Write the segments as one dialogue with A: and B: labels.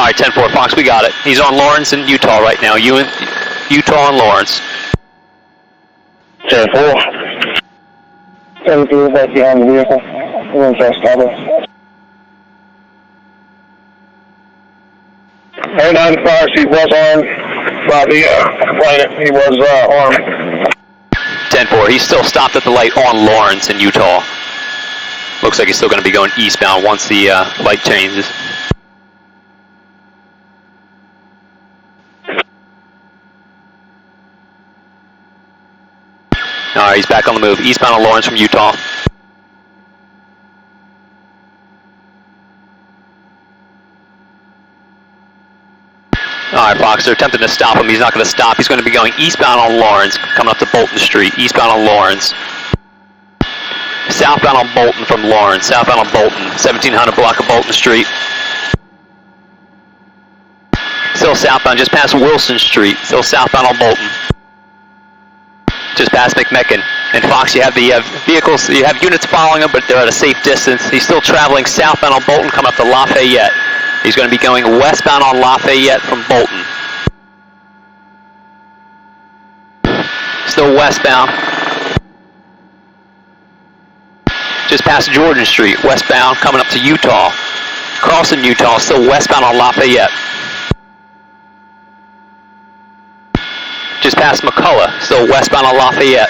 A: Alright, 10-4, Fox, we got it. He's on Lawrence and Utah right now. Utah and Lawrence.
B: 10-4. 10-3, back behind the vehicle. We're in fast cover. 09 Fox, he was armed by the complainant. He was armed.
A: 10-4, he's still stopped at the light on Lawrence in Utah. Looks like he's still going to be going eastbound once the light changes. Alright, he's back on the move. Eastbound on Lawrence from Utah. Alright, Fox, they're attempting to stop him. He's not going to stop. He's going to be going eastbound on Lawrence, coming up to Bolton Street. Eastbound on Lawrence. Southbound on Bolton from Lawrence. Southbound on Bolton. 1700 block of Bolton Street. Still southbound, just past Wilson Street. Still southbound on Bolton. Just past McMecken. And Fox, you have the vehicles, you have units following him, but they're at a safe distance. He's still traveling southbound on Bolton, coming up to Lafayette. He's going to be going westbound on Lafayette from Bolton. Still westbound. Just past Jordan Street, westbound, coming up to Utah. Crossing Utah, still westbound on Lafayette. Just past McCullough, still westbound on Lafayette.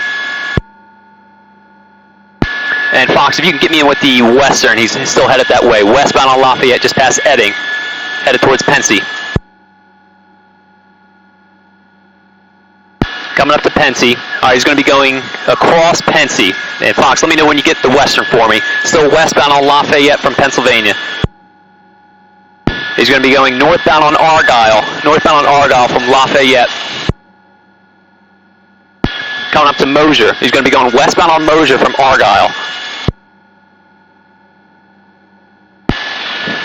A: And Fox, if you can get me in with the western, he's still headed that way. Westbound on Lafayette, just past Edding, headed towards Pensy. Coming up to Pensy. He's going to be going across Pensy. And Fox, let me know when you get the western for me. Still westbound on Lafayette from Pennsylvania. He's going to be going northbound on Argyle. Northbound on Argyle from Lafayette. Coming up to Mosier. He's going to be going westbound on Mosier from Argyle.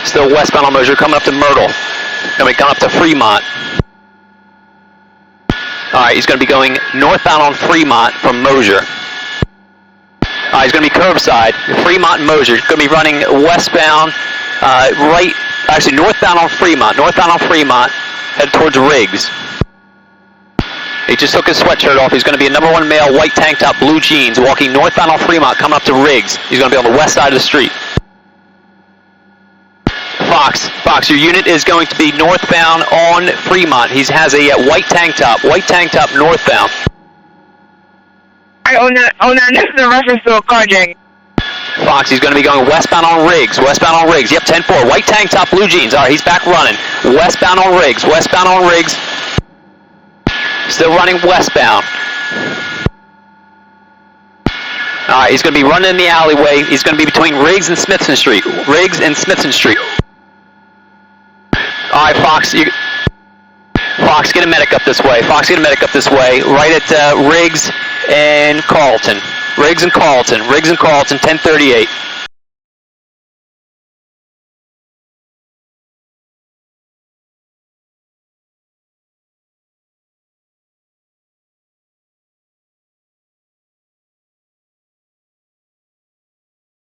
A: Still westbound on Mosier, coming up to Myrtle. Coming up to Fremont. Alright, he's going to be going northbound on Fremont from Mosier. He's going to be curbside, Fremont and Mosier. He's going to be running westbound, northbound on Fremont. Northbound on Fremont, head towards Riggs. He just took his sweatshirt off. He's going to be a number 1 male, white tank top, blue jeans, walking northbound on Fremont, coming up to Riggs. He's going to be on the west side of the street. Fox, your unit is going to be northbound on Fremont. He has a white tank top northbound.
C: Oh no, this is a reference to a carjacking.
A: Fox, he's going to be going westbound on Riggs. Yep, 10-4, white tank top, blue jeans. Alright, he's back running. Westbound on Riggs. Still running westbound. Alright, he's going to be running in the alleyway. He's going to be between Riggs and Smithson Street. Alright, Fox, get a medic up this way. Right at Riggs and Carlton. 1038.